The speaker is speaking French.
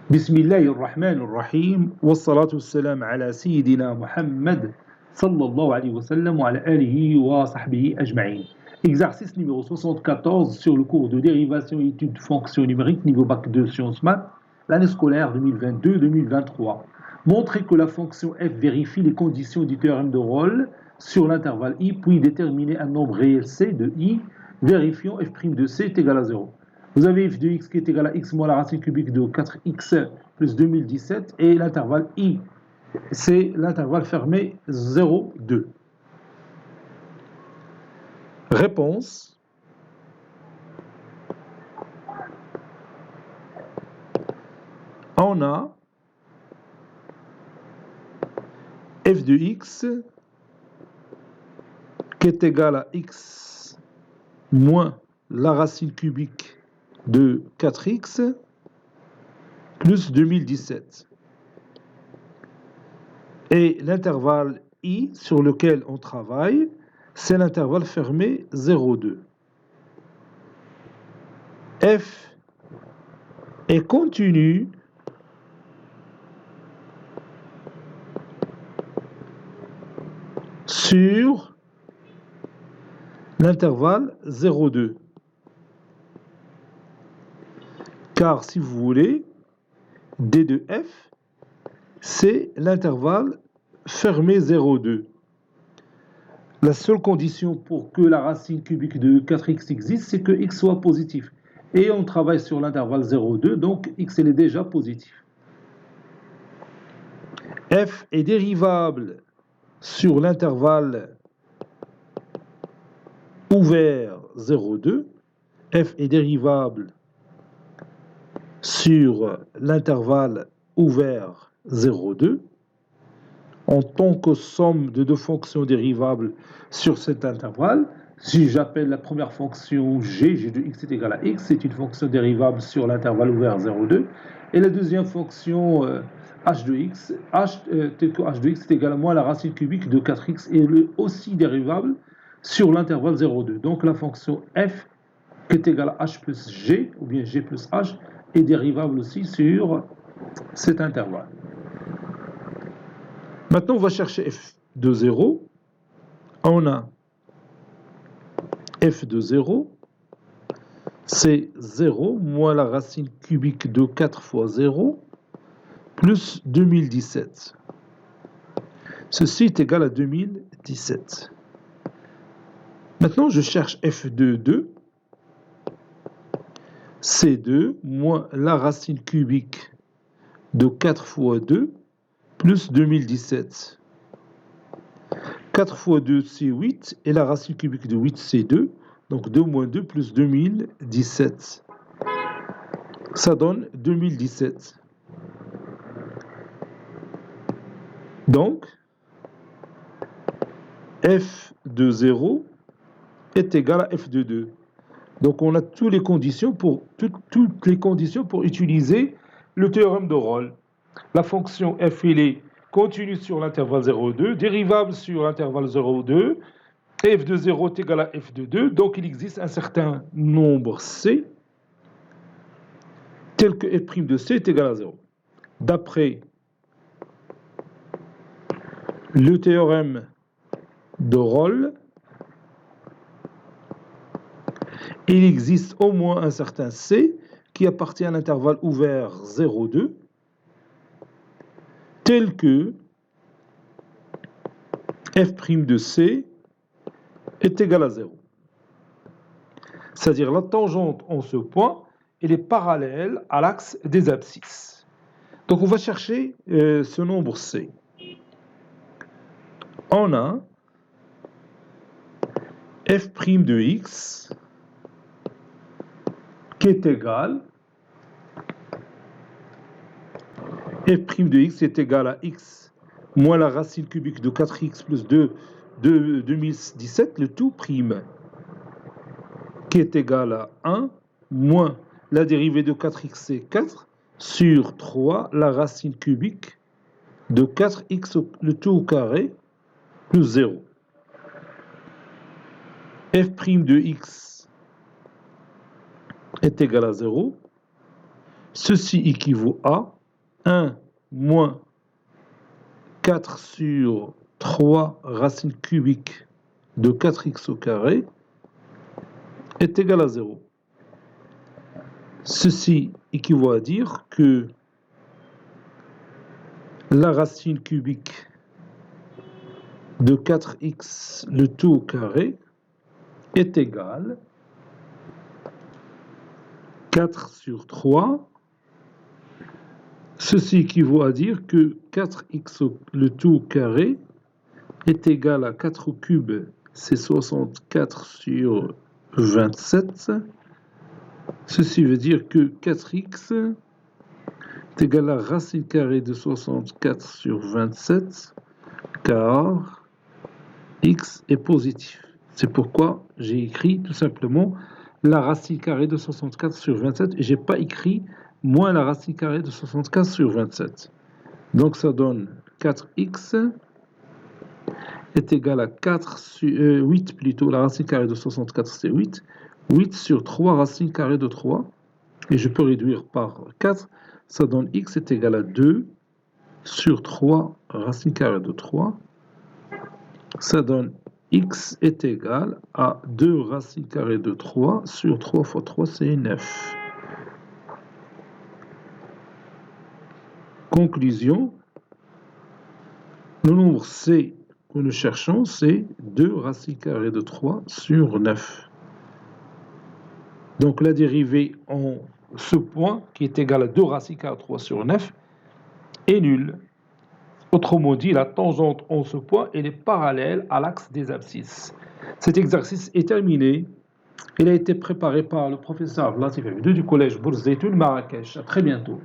بسم الله الرحمن الرحيم والصلاة والسلام على سيدنا محمد صلى الله عليه وسلم وعلى آله وصحبه أجمعين. Exercice numéro 74 sur le cours de dérivation et études de fonctions numériques niveau bac 2 sciences maths, l'année scolaire 2022-2023. Montrer que la fonction f vérifie les conditions du théorème de Rolle sur l'intervalle i, puis déterminer un nombre réel c de i, vérifiant f' de c est égal à 0. Vous avez f de x qui est égal à x moins la racine cubique de 4x plus 2017 et l'intervalle i, c'est l'intervalle fermé 0, 2. Réponse. On a f de x qui est égal à x moins la racine cubique de 4x plus 2017. Et l'intervalle i sur lequel on travaille, c'est l'intervalle fermé 0,2. F est continu sur l'intervalle 0,2. Car si vous voulez, d de f, c'est l'intervalle fermé 0,2. La seule condition pour que la racine cubique de 4x existe, c'est que x soit positif. Et on travaille sur l'intervalle 0,2, donc x est déjà positif. F est dérivable sur l'intervalle ouvert 0,2. F est dérivable sur l'intervalle ouvert 0,2 en tant que somme de deux fonctions dérivables sur cet intervalle. Si j'appelle la première fonction g de x est égal à x, c'est une fonction dérivable sur l'intervalle ouvert 0,2. Et la deuxième fonction h de x, tel que h de x est égal à moins la racine cubique de 4x est aussi dérivable sur l'intervalle 0,2. Donc la fonction f qui est égale à h plus g, ou bien g plus h, est dérivable aussi sur cet intervalle. Maintenant, on va chercher f de 0. On a f de 0, c'est 0 moins la racine cubique de 4 fois 0, plus 2017. Ceci est égal à 2017. Maintenant, je cherche f de 2. C'est 2 moins la racine cubique de 4 fois 2 plus 2017. 4 fois 2, c'est 8, et la racine cubique de 8, c'est 2. Donc 2 moins 2 plus 2017. Ça donne 2017. Donc, f de 0 est égal à f de 2. Donc on a toutes les conditions pour utiliser le théorème de Rolle. La fonction f est continue sur l'intervalle 0,2, dérivable sur l'intervalle 0,2, f de 0 est égal à f de 2, donc il existe un certain nombre c, tel que f' de c est égal à 0. D'après le théorème de Rolle, il existe au moins un certain c qui appartient à l'intervalle ouvert 0,2, tel que f' de c est égal à 0. C'est-à-dire la tangente en ce point, elle est parallèle à l'axe des abscisses. Donc on va chercher ce nombre c. On a f' de x qui est égal, f' de x est égal à x moins la racine cubique de 4x plus 2 de 2017, le tout prime, qui est égal à 1 moins la dérivée de 4x, c'est 4, sur 3, la racine cubique de 4x, le tout au carré, plus 0. f' de x est égal à 0. Ceci équivaut à 1 moins 4 sur 3 racine cubique de 4x au carré est égal à 0. Ceci équivaut à dire que la racine cubique de 4x le tout au carré est égale 4 sur 3. Ceci équivaut à dire que 4x le tout au carré est égal à 4 au cube, c'est 64 sur 27. Ceci veut dire que 4x est égal à racine carrée de 64 sur 27, car x est positif. C'est pourquoi j'ai écrit tout simplement la racine carrée de 64 sur 27 et je n'ai pas écrit moins la racine carrée de 64 sur 27. Donc ça donne 4x est égal à 8 plutôt, la racine carrée de 64 c'est 8. 8 sur 3 racine carrée de 3, et je peux réduire par 4, ça donne x est égal à 2 sur 3 racine carrée de 3. Ça donne x est égal à 2 racine carrée de 3 sur 3 fois 3, c'est 9. Conclusion, le nombre c que nous cherchons, c'est 2 racine carrée de 3 sur 9. Donc la dérivée en ce point, qui est égal à 2 racine carrée de 3 sur 9, est nulle. Autrement dit, la tangente en ce point, elle est parallèle à l'axe des abscisses. Cet exercice est terminé. Il a été préparé par le professeur Latif Abidou du collège Bourz Zeytoun Marrakech. À très bientôt.